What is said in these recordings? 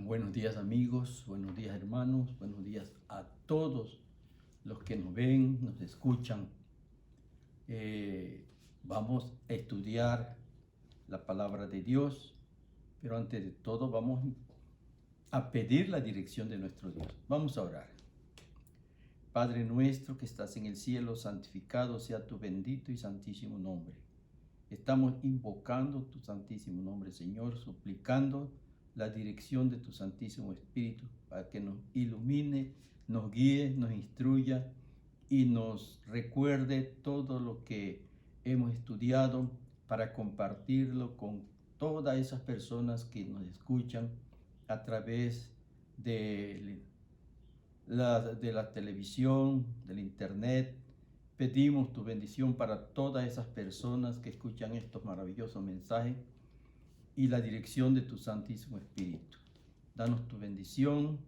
Buenos días amigos, buenos días hermanos, buenos días a todos los que nos ven, nos escuchan. Vamos a estudiar la palabra de Dios, pero antes de todo vamos a pedir la dirección de nuestro Dios. Vamos a orar. Padre nuestro que estás en el cielo, santificado sea tu bendito y santísimo nombre. Estamos invocando tu santísimo nombre, Señor, suplicando la dirección de tu Santísimo Espíritu para que nos ilumine, nos guíe, nos instruya y nos recuerde todo lo que hemos estudiado para compartirlo con todas esas personas que nos escuchan a través de la televisión, del internet. Pedimos tu bendición para todas esas personas que escuchan estos maravillosos mensajes y la dirección de tu Santísimo Espíritu. Danos tu bendición,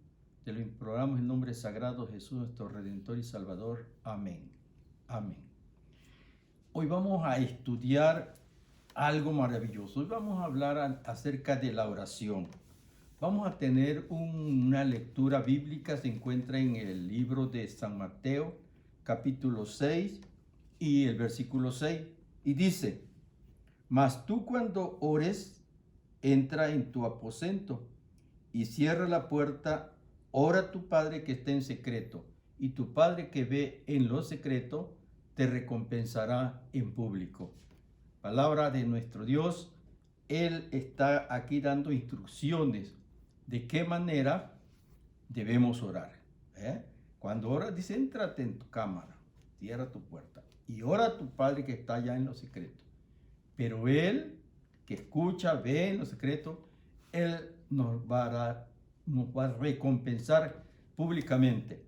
te lo imploramos en nombre sagrado de Jesús, nuestro Redentor y Salvador. Amén. Amén. Hoy vamos a estudiar algo maravilloso. Hoy vamos a hablar acerca de la oración. Vamos a tener una lectura bíblica, se encuentra en el libro de San Mateo, capítulo 6 y el versículo 6, y dice: mas tú cuando ores, entra en tu aposento y cierra la puerta, ora a tu Padre que está en secreto, y tu Padre que ve en lo secreto te recompensará en público. Palabra de nuestro Dios. Él está aquí dando instrucciones de qué manera debemos orar. Cuando oras, dice: éntrate en tu cámara, cierra tu puerta y ora a tu Padre que está allá en lo secreto. Pero Él, que escucha, ve en lo secreto, Él nos va a recompensar públicamente.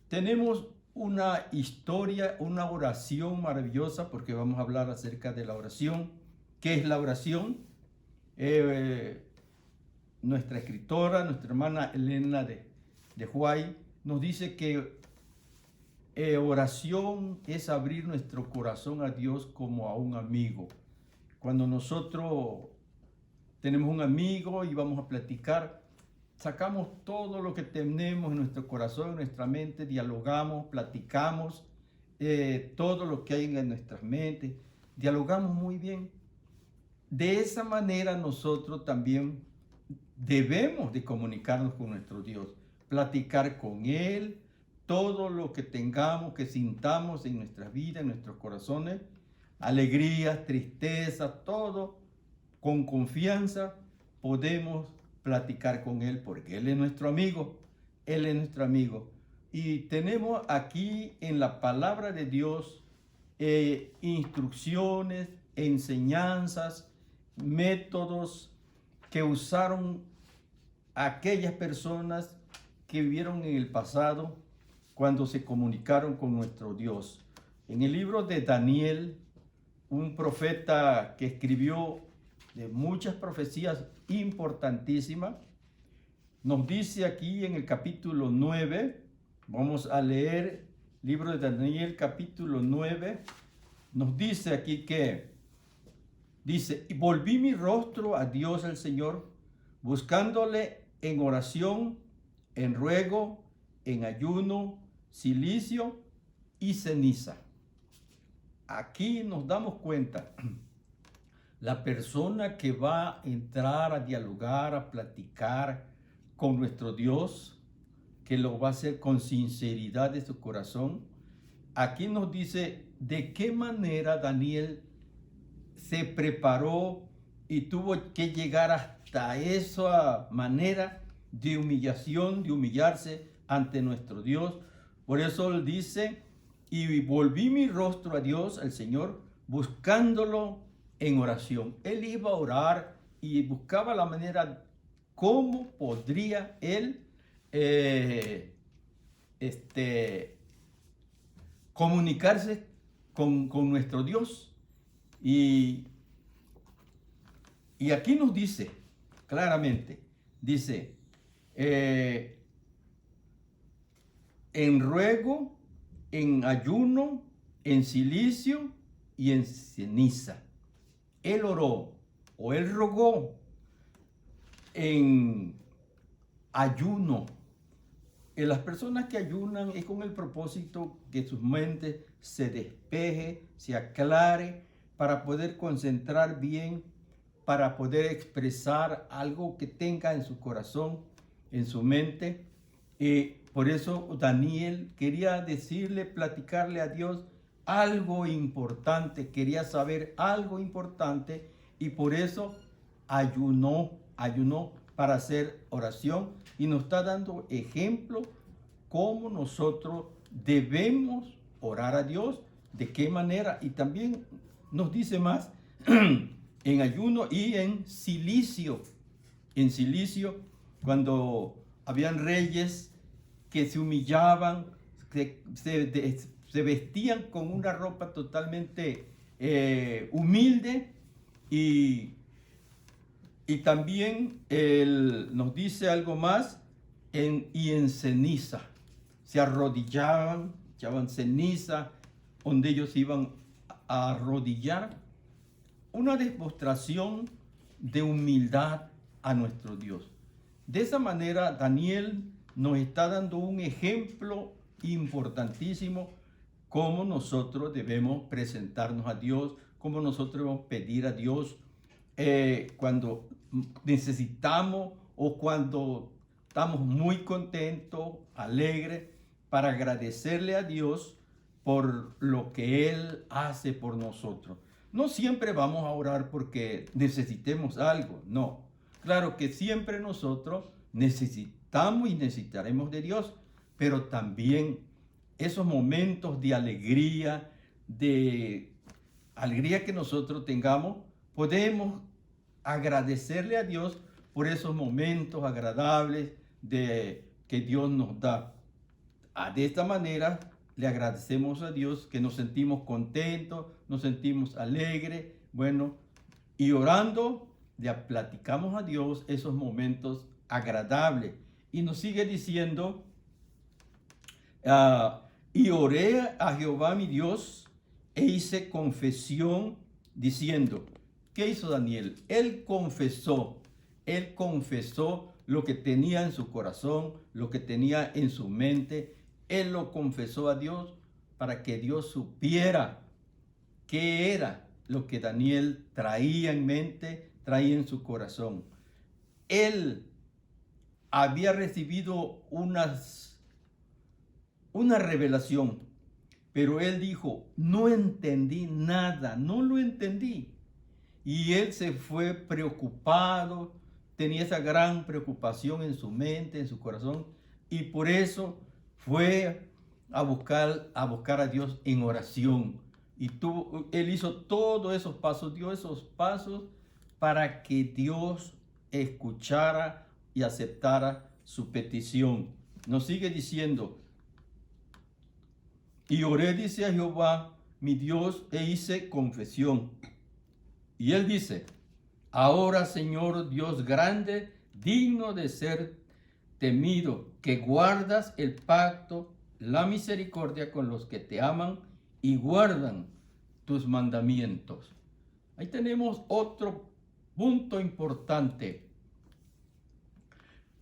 Tenemos una historia, una oración maravillosa, porque vamos a hablar acerca de la oración. ¿Qué es la oración? Nuestra escritora, nuestra hermana Elena de White, nos dice que oración es abrir nuestro corazón a Dios como a un amigo. Cuando nosotros tenemos un amigo y vamos a platicar, sacamos todo lo que tenemos en nuestro corazón, en nuestra mente, dialogamos, platicamos todo lo que hay en nuestras mentes, dialogamos muy bien. De esa manera nosotros también debemos de comunicarnos con nuestro Dios, platicar con Él, todo lo que tengamos, que sintamos en nuestras vidas, en nuestros corazones, alegrías, tristezas, todo, con confianza podemos platicar con Él, porque Él es nuestro amigo, Él es nuestro amigo. Y tenemos aquí en la palabra de Dios instrucciones, enseñanzas, métodos que usaron aquellas personas que vivieron en el pasado cuando se comunicaron con nuestro Dios. En el libro de Daniel, un profeta que escribió de muchas profecías importantísimas, nos dice aquí en el capítulo 9, vamos a leer libro de Daniel capítulo 9, nos dice aquí que, dice: y volví mi rostro a Dios el Señor, buscándole en oración, en ruego, en ayuno, cilicio y ceniza. Aquí nos damos cuenta, la persona que va a entrar a dialogar, a platicar con nuestro Dios, que lo va a hacer con sinceridad de su corazón, aquí nos dice de qué manera Daniel se preparó y tuvo que llegar hasta esa manera de humillación, de humillarse ante nuestro Dios. Por eso él dice: y volví mi rostro a Dios, al Señor, buscándolo en oración. Él iba a orar y buscaba la manera cómo podría él comunicarse con nuestro Dios. Y aquí nos dice claramente, dice, en ruego, en ayuno, en cilicio y en ceniza. Él oró o él rogó en ayuno. Las personas que ayunan es con el propósito que su mente se despeje, se aclare, para poder concentrar bien, para poder expresar algo que tenga en su corazón, en su mente. Por eso Daniel quería decirle, platicarle a Dios algo importante, quería saber algo importante, y por eso ayunó para hacer oración, y nos está dando ejemplo cómo nosotros debemos orar a Dios, de qué manera, y también nos dice más en ayuno y en silicio. En silicio, cuando habían reyes que se humillaban, que se vestían con una ropa totalmente humilde, y también él nos dice algo más, y en ceniza. Se arrodillaban, echaban ceniza, donde ellos iban a arrodillar. Una demostración de humildad a nuestro Dios. De esa manera, Daniel nos está dando un ejemplo importantísimo, cómo nosotros debemos presentarnos a Dios, cómo nosotros debemos pedir a Dios cuando necesitamos o cuando estamos muy contentos, alegres, para agradecerle a Dios por lo que Él hace por nosotros. No siempre vamos a orar porque necesitemos algo, no. Claro que siempre nosotros necesitamos y necesitaremos de Dios, pero también esos momentos de alegría que nosotros tengamos, podemos agradecerle a Dios por esos momentos agradables que Dios nos da. De esta manera le agradecemos a Dios, que nos sentimos contentos, nos sentimos alegres, bueno, y orando le platicamos a Dios esos momentos agradables. Y nos sigue diciendo, y oré a Jehová mi Dios e hice confesión diciendo. ¿Qué hizo Daniel? Él confesó lo que tenía en su corazón, lo que tenía en su mente. Él lo confesó a Dios para que Dios supiera qué era lo que Daniel traía en mente, traía en su corazón. Él había recibido una revelación, pero él dijo, no entendí nada, no lo entendí. Y él se fue preocupado, tenía esa gran preocupación en su mente, en su corazón, y por eso fue a buscar a Dios en oración. Y él hizo todos esos pasos, dio esos pasos para que Dios escuchara y aceptara su petición. Nos sigue diciendo, y oré, dice, a Jehová, mi Dios, e hice confesión. Y él dice, ahora, Señor Dios grande, digno de ser temido, que guardas el pacto, la misericordia con los que te aman y guardan tus mandamientos. Ahí tenemos otro punto importante,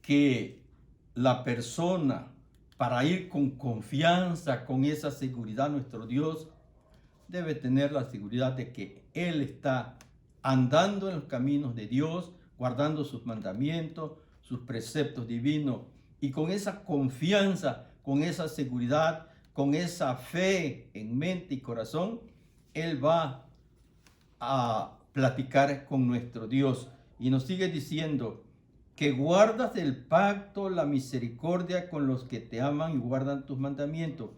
que la persona, para ir con confianza, con esa seguridad, nuestro Dios debe tener la seguridad de que Él está andando en los caminos de Dios, guardando sus mandamientos, sus preceptos divinos, y con esa confianza, con esa seguridad, con esa fe en mente y corazón, Él va a platicar con nuestro Dios. Y nos sigue diciendo que guardas el pacto, la misericordia con los que te aman y guardan tus mandamientos.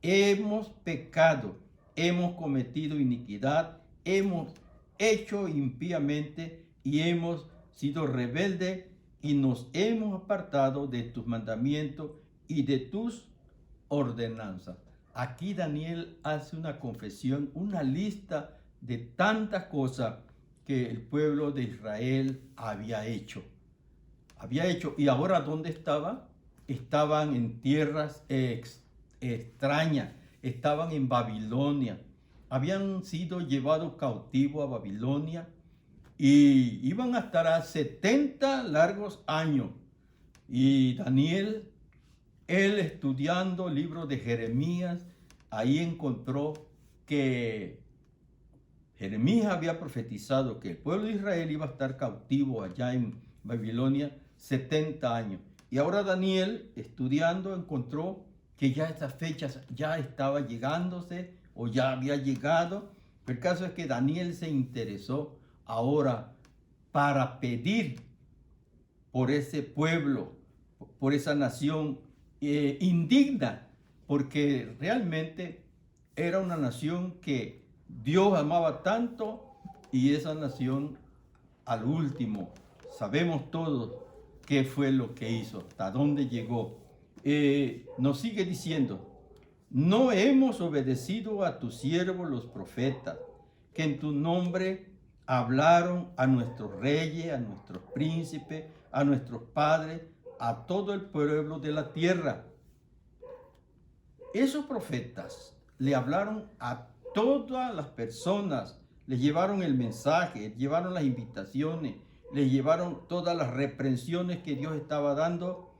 Hemos pecado, hemos cometido iniquidad, hemos hecho impíamente y hemos sido rebeldes y nos hemos apartado de tus mandamientos y de tus ordenanzas. Aquí Daniel hace una confesión, una lista de tantas cosas que el pueblo de Israel había hecho. Y ahora, ¿dónde estaba? Estaban en tierras extrañas, estaban en Babilonia. Habían sido llevados cautivos a Babilonia y iban a estar a 70 largos años. Y Daniel, él estudiando el libro de Jeremías, ahí encontró que Jeremías había profetizado que el pueblo de Israel iba a estar cautivo allá en Babilonia 70 años. Y ahora Daniel, estudiando, encontró que ya estas fechas ya estaba llegándose o ya había llegado. El caso es que Daniel se interesó ahora para pedir por ese pueblo, por esa nación indigna, porque realmente era una nación que Dios amaba tanto, y esa nación al último, sabemos todos qué fue lo que hizo, hasta dónde llegó. Nos sigue diciendo: no hemos obedecido a tus siervos los profetas, que en tu nombre hablaron a nuestros reyes, a nuestros príncipes, a nuestros padres, a todo el pueblo de la tierra. Esos profetas le hablaron a todas las personas, les llevaron el mensaje, llevaron las invitaciones, les llevaron todas las reprensiones que Dios estaba dando,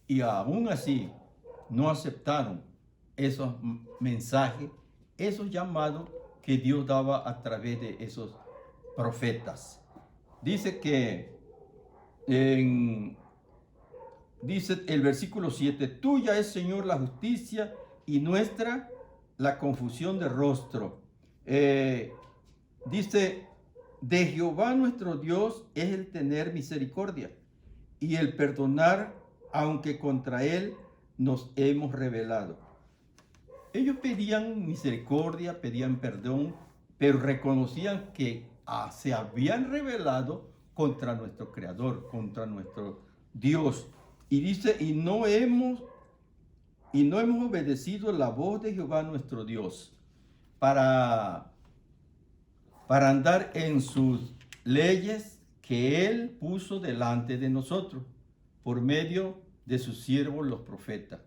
y aún así no aceptaron esos mensajes, esos llamados que Dios daba a través de esos profetas. Dice que dice el versículo 7: tuya es, Señor, la justicia, y nuestra la confusión de rostro. Dice: de Jehová nuestro Dios es el tener misericordia y el perdonar, aunque contra él nos hemos rebelado. Ellos pedían misericordia, pedían perdón, pero reconocían que se habían rebelado contra nuestro Creador, contra nuestro Dios. Y dice: y no hemos obedecido la voz de Jehová nuestro Dios para andar en sus leyes que Él puso delante de nosotros por medio de sus siervos los profetas.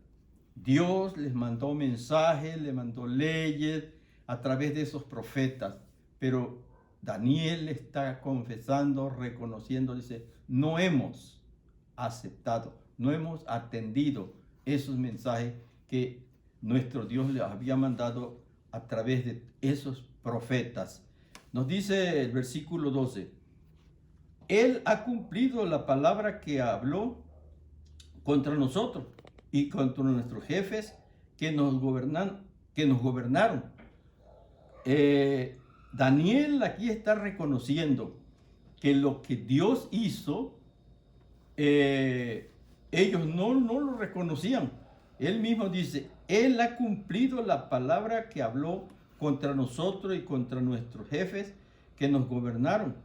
Dios les mandó mensajes, les mandó leyes a través de esos profetas, pero Daniel está confesando, reconociendo, dice: no hemos aceptado, no hemos atendido esos mensajes que nuestro Dios les había mandado a través de esos profetas. Nos dice el versículo 12: Él ha cumplido la palabra que habló contra nosotros y contra nuestros jefes que nos gobernaron. Daniel aquí está reconociendo que lo que Dios hizo, ellos no lo reconocían. Él mismo dice: Él ha cumplido la palabra que habló contra nosotros y contra nuestros jefes que nos gobernaron,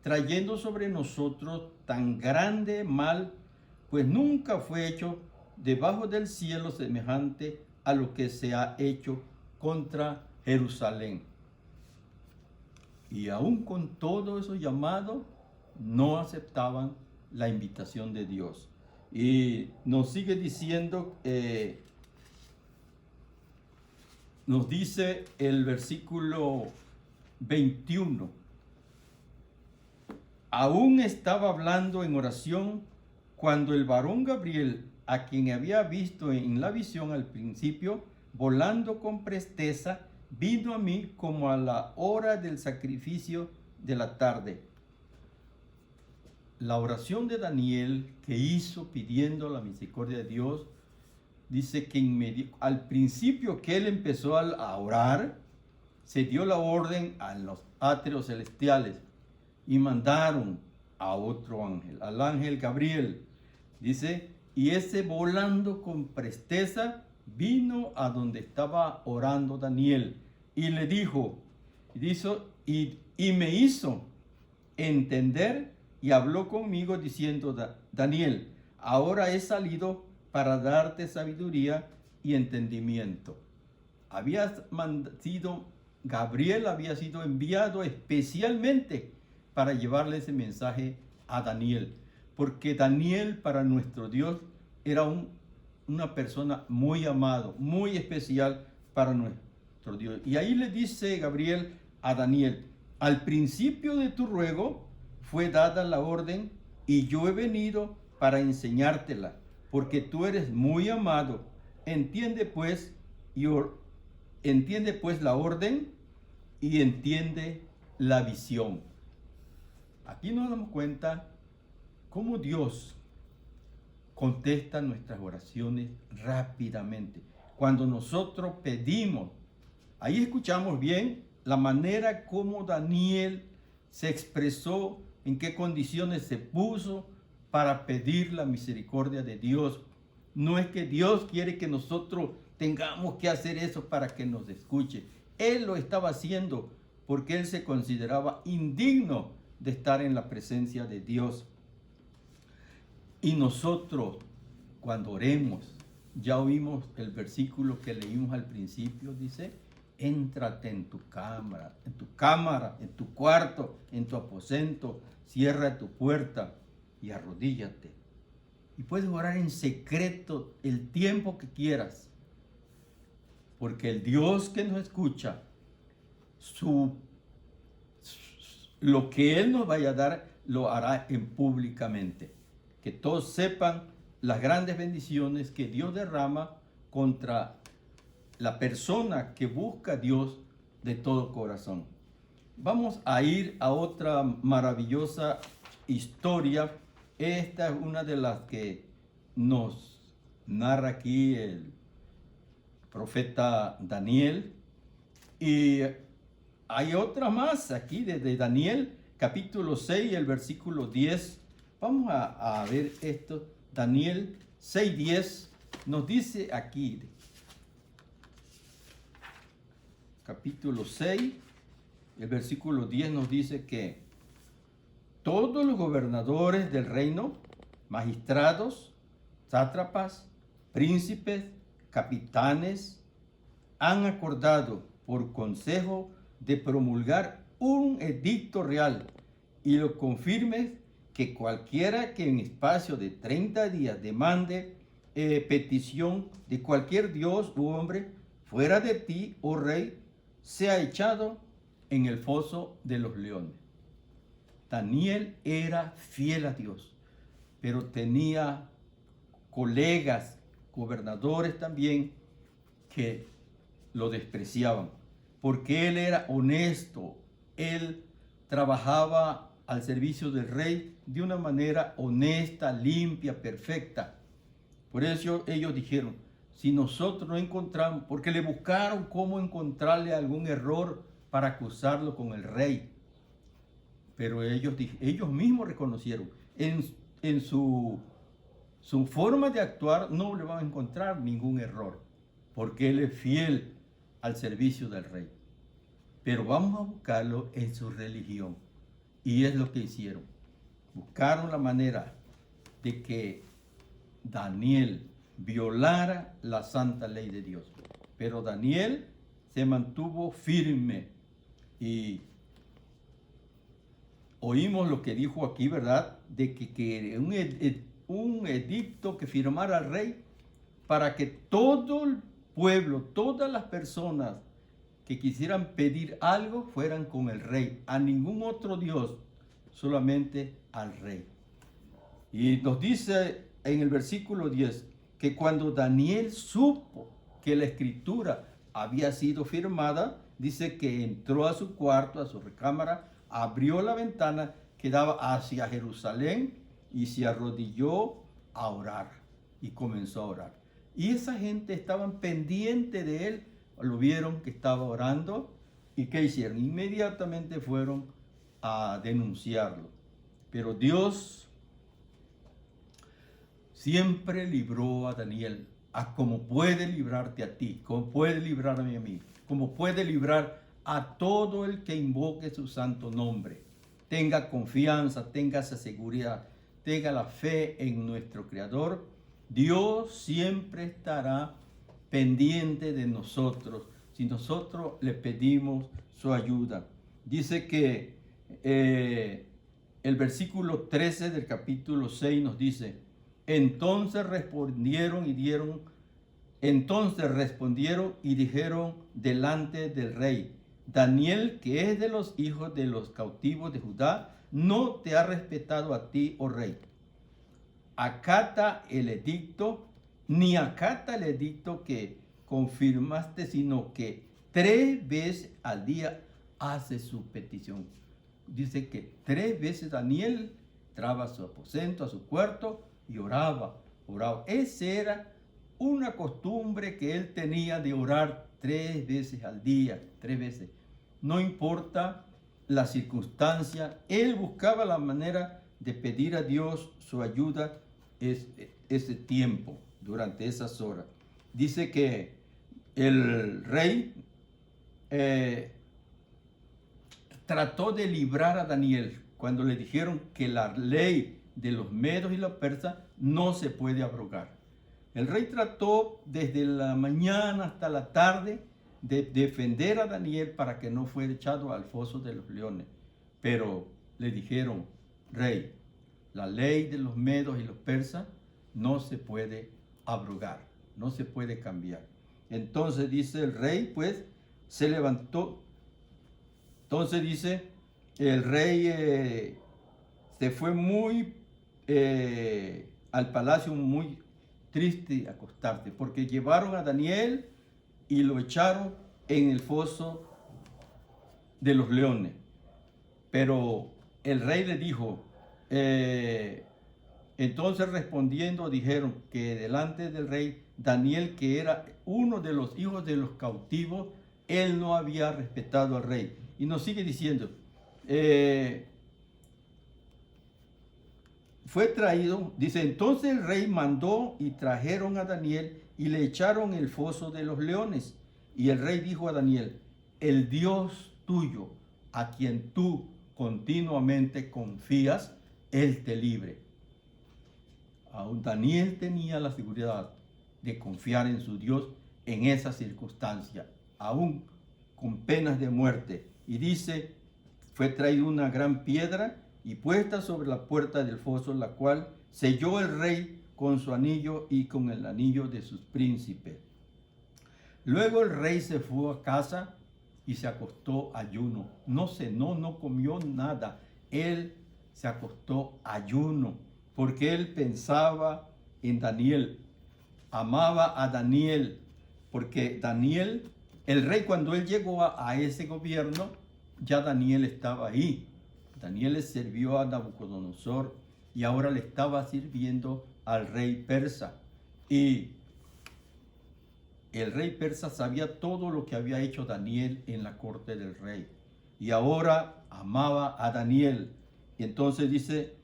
trayendo sobre nosotros tan grande mal, pues nunca fue hecho debajo del cielo semejante a lo que se ha hecho contra Jerusalén. Y aún con todo eso llamado, no aceptaban la invitación de Dios. Y nos sigue diciendo, nos dice el versículo 21: aún estaba hablando en oración cuando el varón Gabriel, a quien había visto en la visión al principio, volando con presteza, vino a mí como a la hora del sacrificio de la tarde. La oración de Daniel que hizo pidiendo la misericordia de Dios, dice que al principio que él empezó a orar, se dio la orden a los atrios celestiales y mandaron a otro ángel, al ángel Gabriel. Dice: y ese volando con presteza vino a donde estaba orando Daniel y le dijo, y me hizo entender y habló conmigo diciendo: Daniel, ahora he salido para darte sabiduría y entendimiento. Gabriel había sido enviado especialmente para llevarle ese mensaje a Daniel, porque Daniel para nuestro Dios era una persona muy amado, muy especial para nuestro Dios. Y ahí le dice Gabriel a Daniel: al principio de tu ruego fue dada la orden, y yo he venido para enseñártela, porque tú eres muy amado. Entiende pues, entiende pues la orden y entiende la visión. Aquí nos damos cuenta cómo Dios contesta nuestras oraciones rápidamente. Cuando nosotros pedimos, ahí escuchamos bien la manera como Daniel se expresó, en qué condiciones se puso para pedir la misericordia de Dios. No es que Dios quiere que nosotros tengamos que hacer eso para que nos escuche. Él lo estaba haciendo porque él se consideraba indigno de estar en la presencia de Dios. Y nosotros, cuando oremos, ya oímos el versículo que leímos al principio, dice: éntrate en tu cámara, en tu cuarto, en tu aposento, cierra tu puerta y arrodíllate. Y puedes orar en secreto el tiempo que quieras, porque el Dios que nos escucha, lo que Él nos vaya a dar, lo hará públicamente. Que todos sepan las grandes bendiciones que Dios derrama contra la persona que busca a Dios de todo corazón. Vamos a ir a otra maravillosa historia. Esta es una de las que nos narra aquí el profeta Daniel. Y hay otra más aquí de Daniel, capítulo 6, el versículo 10. Vamos a ver esto. Daniel 6:10 nos dice aquí, capítulo 6, el versículo 10 nos dice que todos los gobernadores del reino, magistrados, sátrapas, príncipes, capitanes, han acordado por consejo de promulgar un edicto real y lo confirme, que cualquiera que en espacio de 30 días demande petición de cualquier dios u hombre fuera de ti, oh rey, sea echado en el foso de los leones. Daniel era fiel a Dios, pero tenía colegas, gobernadores también, que lo despreciaban, porque él era honesto, él trabajaba al servicio del rey de una manera honesta, limpia, perfecta. Por eso ellos dijeron: si nosotros no encontramos, porque le buscaron cómo encontrarle algún error para acusarlo con el rey, pero ellos mismos reconocieron en su forma de actuar no le van a encontrar ningún error, porque él es fiel al servicio del rey. Pero vamos a buscarlo en su religión. Y es lo que hicieron. Buscaron la manera de que Daniel violara la santa ley de Dios. Pero Daniel se mantuvo firme. Y oímos lo que dijo aquí, ¿verdad? De que un edicto que firmara el rey para que todo el pueblo, todas las personas que quisieran pedir algo fueran con el rey, a ningún otro Dios, solamente al rey. Y nos dice en el versículo 10 que cuando Daniel supo que la escritura había sido firmada, dice que entró a su cuarto, a su recámara, abrió la ventana que daba hacia Jerusalén y se arrodilló a orar y comenzó a orar. Y esa gente estaban pendiente de él, lo vieron que estaba orando y ¿qué hicieron? Inmediatamente fueron a denunciarlo. Pero Dios siempre libró a Daniel, a como puede librarte a ti, como puede librarme a mí, como puede librar a todo el que invoque su santo nombre. Tenga confianza, tenga esa seguridad, tenga la fe en nuestro Creador. Dios siempre estará pendiente de nosotros si nosotros le pedimos su ayuda. Dice que el versículo 13 del capítulo 6 nos dice: entonces respondieron y dijeron delante del rey: Daniel, que es de los hijos de los cautivos de Judá, no te ha respetado a ti, oh rey. acata el edicto, ni acata el edicto que confirmaste, sino que 3 veces al día hace su petición. Dice que 3 veces Daniel entraba a su aposento, a su cuarto y oraba. Esa era una costumbre que él tenía de orar 3 veces al día, 3 veces. No importa la circunstancia, él buscaba la manera de pedir a Dios su ayuda ese tiempo, durante esas horas. Dice que el rey trató de librar a Daniel cuando le dijeron que la ley de los medos y los persas no se puede abrogar. El rey trató desde la mañana hasta la tarde de defender a Daniel para que no fuera echado al foso de los leones. Pero le dijeron, rey, la ley de los medos y los persas no se puede abrogar, no se puede cambiar. Entonces dice el rey, pues se levantó. Entonces dice, el rey se fue muy al palacio muy triste a acostarse, porque llevaron a Daniel y lo echaron en el foso de los leones. Pero el rey le dijo, entonces respondiendo dijeron que delante del rey Daniel, que era uno de los hijos de los cautivos, él no había respetado al rey. Y nos sigue diciendo, fue traído, dice, entonces el rey mandó y trajeron a Daniel y le echaron en el foso de los leones. Y el rey dijo a Daniel, el Dios tuyo, a quien tú continuamente confías, él te libre. Aún Daniel tenía la seguridad de confiar en su Dios en esa circunstancia, aún con penas de muerte. Y dice, fue traída una gran piedra y puesta sobre la puerta del foso, la cual selló el rey con su anillo y con el anillo de sus príncipes. Luego el rey se fue a casa y se acostó ayuno. No cenó, no comió nada. Él se acostó ayuno porque él pensaba en Daniel, amaba a Daniel, porque Daniel, el rey, cuando él llegó a ese gobierno, ya Daniel estaba ahí. Daniel le sirvió a Nabucodonosor y ahora le estaba sirviendo al rey persa. Y el rey persa sabía todo lo que había hecho Daniel en la corte del rey. Y ahora amaba a Daniel. Y entonces dice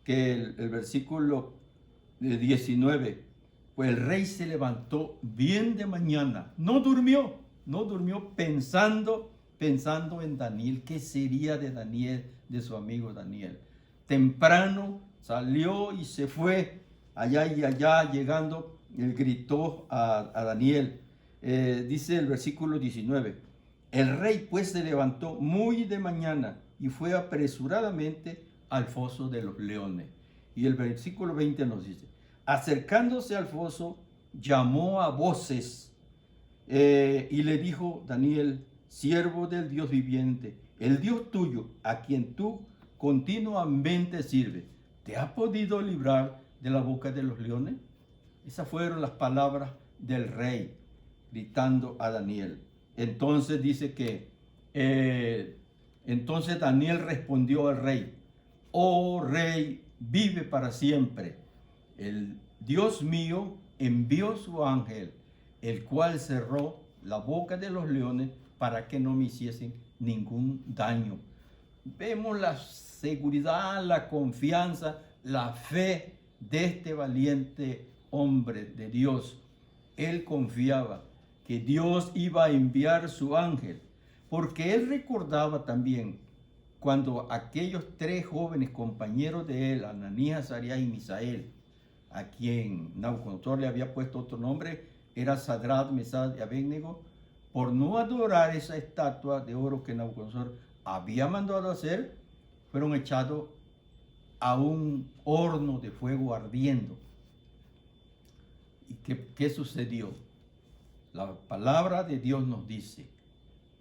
que el versículo 19, pues el rey se levantó bien de mañana. No durmió pensando en Daniel. ¿Qué sería de Daniel, de su amigo Daniel? Temprano salió y se fue allá y allá, llegando, él gritó a Daniel. Dice el versículo 19, el rey pues se levantó muy de mañana y fue apresuradamente al foso de los leones. Y el versículo 20 nos dice, acercándose al foso, llamó a voces y le dijo, Daniel, siervo del Dios viviente, el Dios tuyo, a quien tú continuamente sirves, ¿te ha podido librar de la boca de los leones? Esas fueron las palabras del rey gritando a Daniel. Entonces dice que entonces Daniel respondió al rey, oh rey, vive para siempre. El Dios mío envió su ángel, el cual cerró la boca de los leones para que no me hiciesen ningún daño. Vemos la seguridad, la confianza, la fe de este valiente hombre de Dios. Él confiaba que Dios iba a enviar su ángel, porque él recordaba también cuando aquellos 3 jóvenes compañeros de él, Ananías, Azarías y Misael, a quien Nabucodonosor le había puesto otro nombre, era Sadrach, Mesach y Abednego, por no adorar esa estatua de oro que Nabucodonosor había mandado hacer, fueron echados a un horno de fuego ardiendo. ¿Y qué sucedió? La palabra de Dios nos dice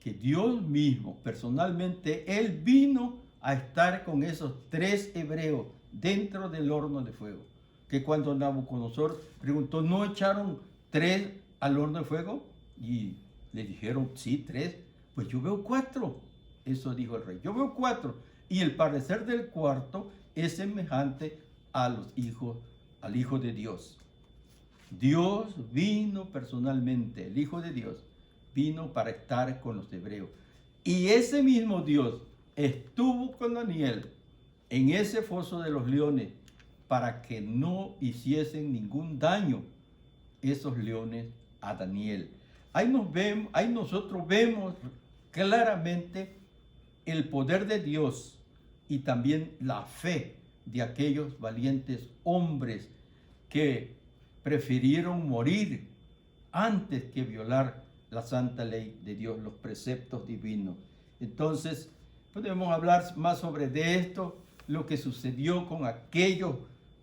que Dios mismo, personalmente, Él vino a estar con esos 3 hebreos dentro del horno de fuego. que cuando Nabucodonosor preguntó, ¿no echaron 3 al horno de fuego? Y le dijeron, sí, 3. Pues yo veo 4. Eso dijo el rey. Yo veo 4. Y el parecer del cuarto es semejante al Hijo de Dios. Dios vino personalmente, el Hijo de Dios vino para estar con los hebreos. Y ese mismo Dios estuvo con Daniel en ese foso de los leones para que no hiciesen ningún daño esos leones a Daniel. Ahí nosotros vemos claramente el poder de Dios y también la fe de aquellos valientes hombres que prefirieron morir antes que violar la santa ley de Dios, los preceptos divinos. Entonces, podemos hablar más sobre esto, lo que sucedió con aquellos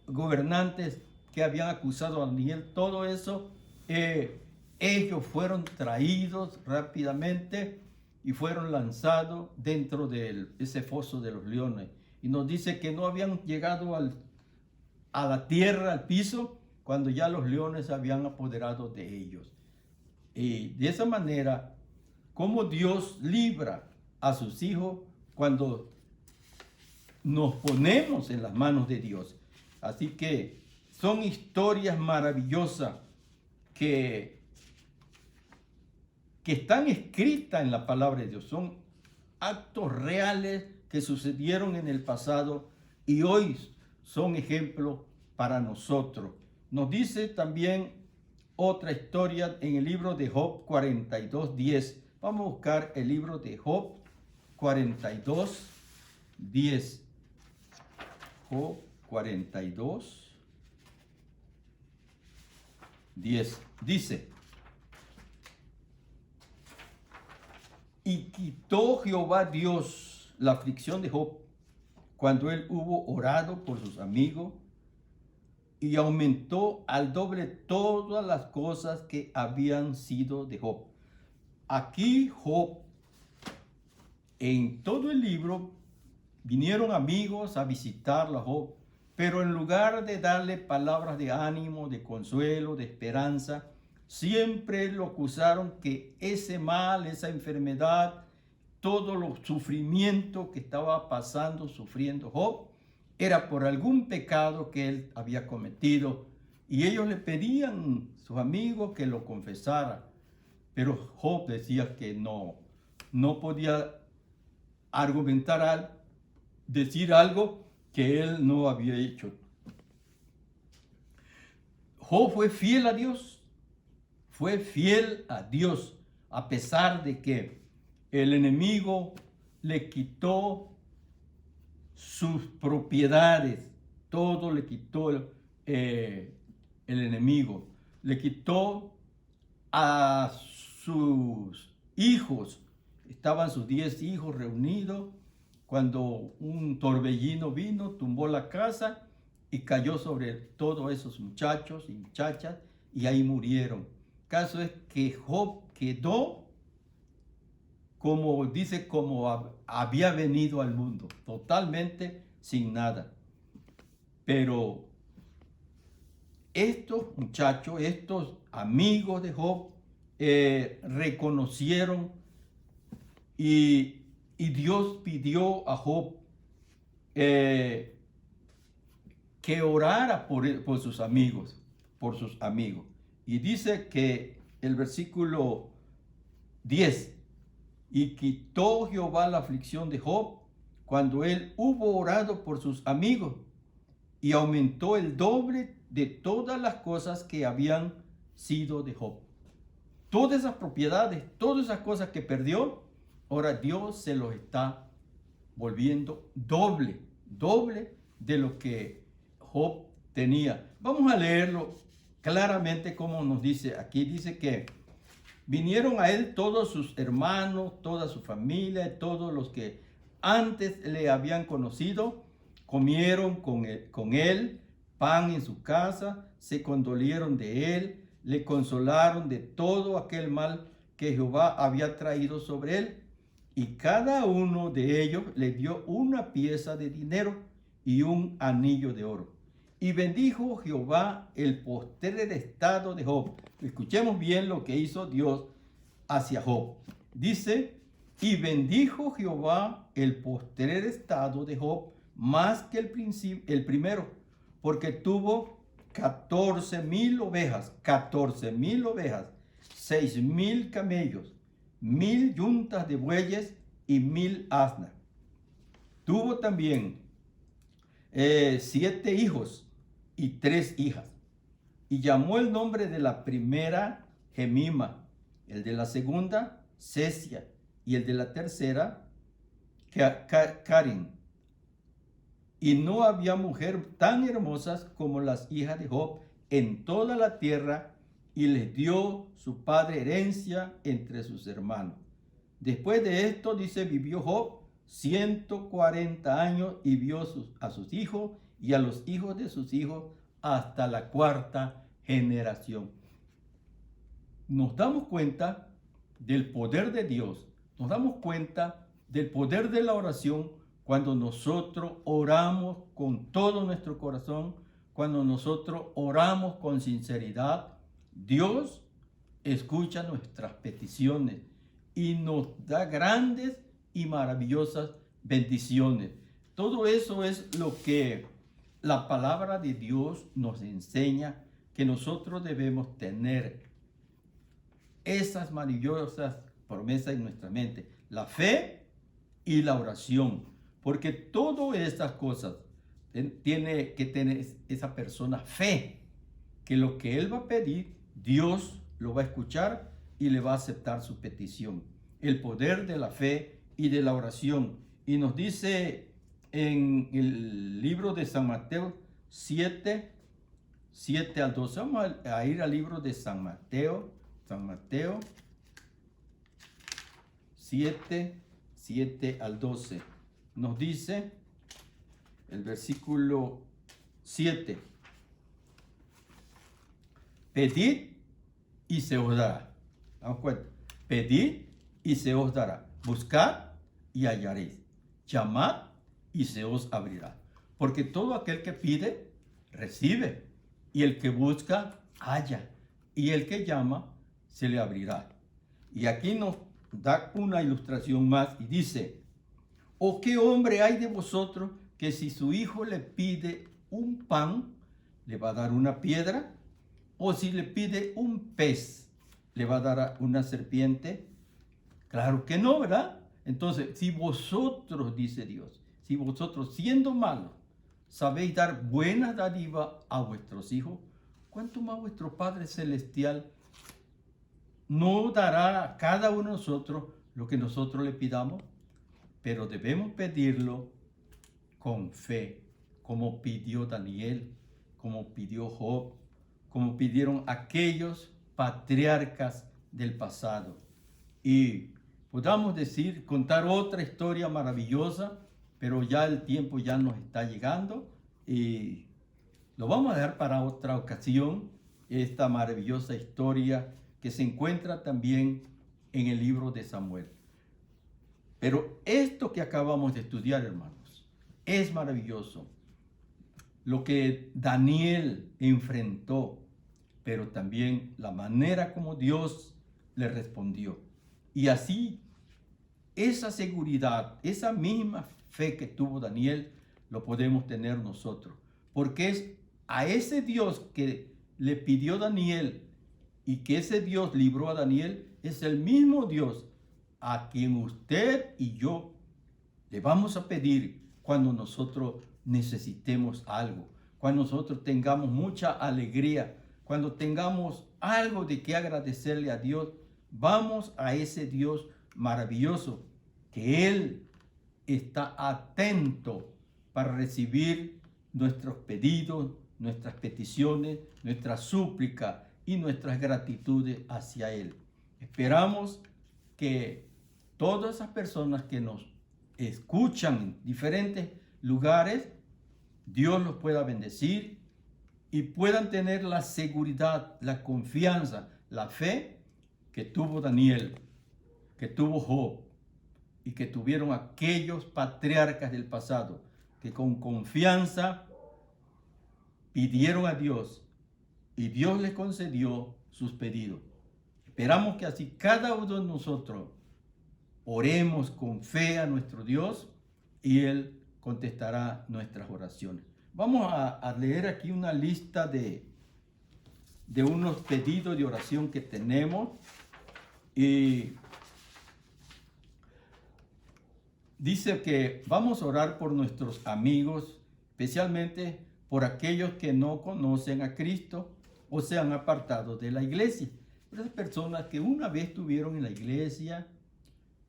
gobernantes que habían acusado a Daniel. Todo eso, ellos fueron traídos rápidamente y fueron lanzados dentro de ese foso de los leones. Y nos dice que no habían llegado a la tierra, al piso, cuando ya los leones habían apoderado de ellos. Y de esa manera, cómo Dios libra a sus hijos cuando nos ponemos en las manos de Dios. Así que son historias maravillosas que están escritas en la palabra de Dios. Son actos reales que sucedieron en el pasado y hoy son ejemplos para nosotros. Nos dice también otra historia en el libro de Job 42:10. Vamos a buscar el libro de Job 42:10. Job 42:10. Dice: y quitó Jehová Dios la aflicción de Job cuando él hubo orado por sus amigos, y aumentó al doble todas las cosas que habían sido de Job. Aquí Job, en todo el libro, vinieron amigos a visitarlo a Job, pero en lugar de darle palabras de ánimo, de consuelo, de esperanza, siempre lo acusaron que ese mal, esa enfermedad, todo los sufrimiento que estaba sufriendo Job, era por algún pecado que él había cometido. Y ellos le pedían, sus amigos, que lo confesara. Pero Job decía que no podía argumentar, decir algo que él no había hecho. Job fue fiel a Dios. Fue fiel a Dios, a pesar de que el enemigo le quitó sus propiedades, todo le quitó el enemigo, le quitó a sus hijos. Estaban sus 10 hijos reunidos cuando un torbellino vino, tumbó la casa y cayó sobre todos esos muchachos y muchachas y ahí murieron. El caso es que Job quedó, como dice, como había venido al mundo, totalmente sin nada. Pero estos muchachos, estos amigos de Job, reconocieron y Dios pidió a Job que orara por sus amigos, Y dice que el versículo 10, y quitó Jehová la aflicción de Job cuando él hubo orado por sus amigos, y aumentó el doble de todas las cosas que habían sido de Job. Todas esas propiedades, todas esas cosas que perdió, ahora Dios se los está volviendo doble de lo que Job tenía. Vamos a leerlo claramente como nos dice aquí. Dice que vinieron a él todos sus hermanos, toda su familia, todos los que antes le habían conocido, comieron con él pan en su casa, se condolieron de él, le consolaron de todo aquel mal que Jehová había traído sobre él, y cada uno de ellos le dio una pieza de dinero y un anillo de oro. y bendijo Jehová el postrer estado de Job. Escuchemos bien lo que hizo Dios hacia Job. Dice, y bendijo Jehová el postrer estado de Job más que el primero, porque tuvo 14,000 ovejas, 6,000 camellos, 1,000 yuntas de bueyes y 1,000 asnas. Tuvo también 7 hijos y 3 hijas. Y llamó el nombre de la primera Jemima, el de la segunda Cesia y el de la tercera Carin. Y no había mujer tan hermosas como las hijas de Job en toda la tierra, y les dio su padre herencia entre sus hermanos. Después de esto, dice, vivió Job 140 años y vio a sus hijos y a los hijos de sus hijos hasta la 4ª generación. Nos damos cuenta del poder de Dios, nos damos cuenta del poder de la oración cuando nosotros oramos con todo nuestro corazón, cuando nosotros oramos con sinceridad. Dios escucha nuestras peticiones y nos da grandes y maravillosas bendiciones. Todo eso es lo que la palabra de Dios nos enseña, que nosotros debemos tener esas maravillosas promesas en nuestra mente, la fe y la oración, porque todas estas cosas tiene que tener esa persona fe, que lo que él va a pedir, Dios lo va a escuchar y le va a aceptar su petición. El poder de la fe y de la oración. Y nos dice en el libro de San Mateo 7 al 12. Vamos a ir al libro de San Mateo 7 al 12. Nos dice el versículo 7. Pedid y se os dará. Damos cuenta. Pedid y se os dará. Buscad y hallaréis. Llamad y se os abrirá. Porque todo aquel que pide, recibe. Y el que busca, halla. Y el que llama, se le abrirá. Y aquí nos da una ilustración más y dice, ¿o qué hombre hay de vosotros que si su hijo le pide un pan, le va a dar una piedra? ¿O si le pide un pez, le va a dar una serpiente? Claro que no, ¿verdad? Entonces, si vosotros, dice Dios, si vosotros siendo malos, sabéis dar buena dádiva a vuestros hijos, ¿cuánto más vuestro Padre Celestial no dará a cada uno de nosotros lo que nosotros le pidamos? Pero debemos pedirlo con fe, como pidió Daniel, como pidió Job, como pidieron aquellos patriarcas del pasado. Y podamos decir, contar otra historia maravillosa, pero ya el tiempo ya nos está llegando y lo vamos a dejar para otra ocasión, esta maravillosa historia que se encuentra también en el libro de Samuel. Pero esto que acabamos de estudiar, hermanos, es maravilloso. Lo que Daniel enfrentó, pero también la manera como Dios le respondió. Y así, esa seguridad, esa misma fe que tuvo Daniel, lo podemos tener nosotros. Porque es a ese Dios que le pidió Daniel y que ese Dios libró a Daniel, es el mismo Dios a quien usted y yo le vamos a pedir cuando nosotros necesitemos algo, cuando nosotros tengamos mucha alegría, cuando tengamos algo de que agradecerle a Dios. Vamos a ese Dios maravilloso, que Él está atento para recibir nuestros pedidos, nuestras peticiones, nuestras súplicas y nuestras gratitudes hacia Él. Esperamos que todas esas personas que nos escuchan en diferentes lugares, Dios los pueda bendecir y puedan tener la seguridad, la confianza, la fe que tuvo Daniel, que tuvo Job y que tuvieron aquellos patriarcas del pasado, que con confianza pidieron a Dios y Dios les concedió sus pedidos. Esperamos que así cada uno de nosotros oremos con fe a nuestro Dios y Él contestará nuestras oraciones. Vamos a leer aquí una lista de unos pedidos de oración que tenemos. Y dice que vamos a orar por nuestros amigos, especialmente por aquellos que no conocen a Cristo o se han apartado de la iglesia. Por esas personas que una vez estuvieron en la iglesia,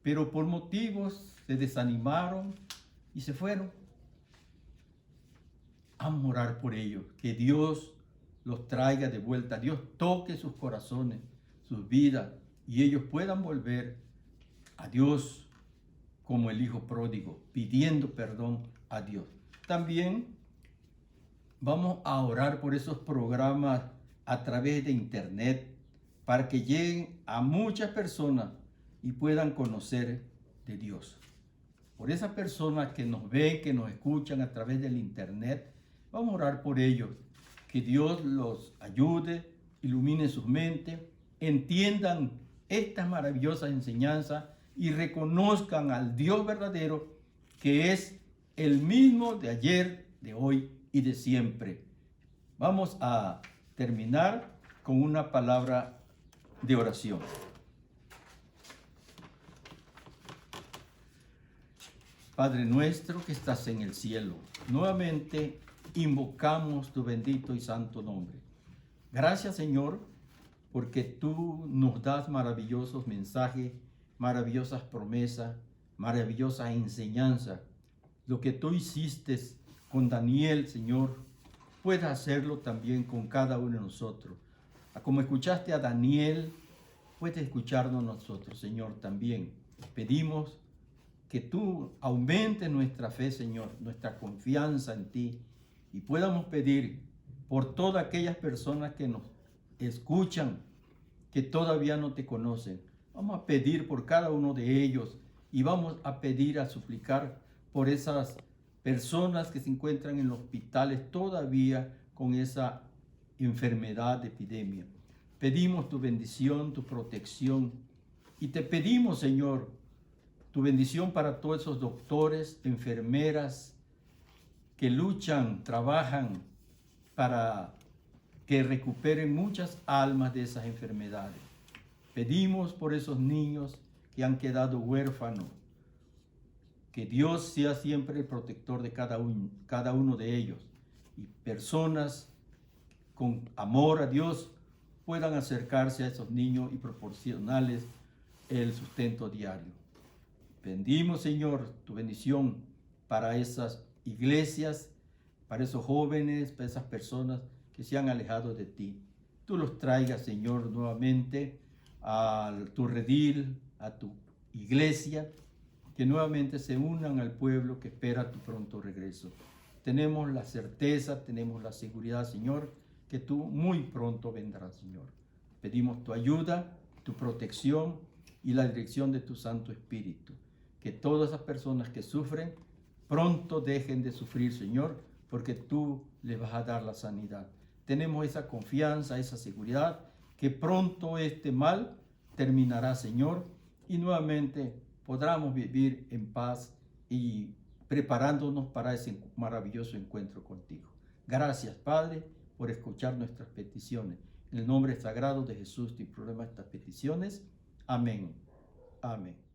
pero por motivos se desanimaron y se fueron. Vamos a orar por ellos, que Dios los traiga de vuelta, Dios toque sus corazones, sus vidas, y ellos puedan volver a Dios como el hijo pródigo, pidiendo perdón a Dios. También vamos a orar por esos programas a través de internet para que lleguen a muchas personas y puedan conocer de Dios. Por esas personas que nos ven, que nos escuchan a través del internet, vamos a orar por ellos, que Dios los ayude, ilumine sus mentes, entiendan estas maravillosas enseñanzas y reconozcan al Dios verdadero, que es el mismo de ayer, de hoy y de siempre. Vamos a terminar con una palabra de oración. Padre nuestro que estás en el cielo, nuevamente invocamos tu bendito y santo nombre. Gracias, Señor, porque tú nos das maravillosos mensajes, maravillosas promesas, maravillosas enseñanzas. Lo que tú hiciste con Daniel, Señor, puedes hacerlo también con cada uno de nosotros. Como escuchaste a Daniel, puedes escucharnos nosotros, Señor, también. Pedimos que tú aumentes nuestra fe, Señor, nuestra confianza en ti, y podamos pedir por todas aquellas personas que nos escuchan, que todavía no te conocen. Vamos a pedir por cada uno de ellos y vamos a pedir, a suplicar por esas personas que se encuentran en los hospitales todavía con esa enfermedad, epidemia. Pedimos tu bendición, tu protección, y te pedimos, Señor, tu bendición para todos esos doctores, enfermeras que luchan, trabajan para que recuperen muchas almas de esas enfermedades. Pedimos por esos niños que han quedado huérfanos, que Dios sea siempre el protector de cada uno de ellos, y personas con amor a Dios puedan acercarse a esos niños y proporcionarles el sustento diario. Pedimos, Señor, tu bendición para esas iglesias, para esos jóvenes, para esas personas que se han alejado de ti. Tú los traigas, Señor, nuevamente a tu redil, a tu iglesia, que nuevamente se unan al pueblo que espera tu pronto regreso. Tenemos la certeza, tenemos la seguridad, Señor, que tú muy pronto vendrás, Señor. Pedimos tu ayuda, tu protección y la dirección de tu Santo Espíritu. Que todas esas personas que sufren pronto dejen de sufrir, Señor, porque tú les vas a dar la sanidad. Tenemos esa confianza, esa seguridad, que pronto este mal terminará, Señor, y nuevamente podremos vivir en paz y preparándonos para ese maravilloso encuentro contigo. Gracias, Padre, por escuchar nuestras peticiones. En el nombre sagrado de Jesús te imploramos estas peticiones. Amén. Amén.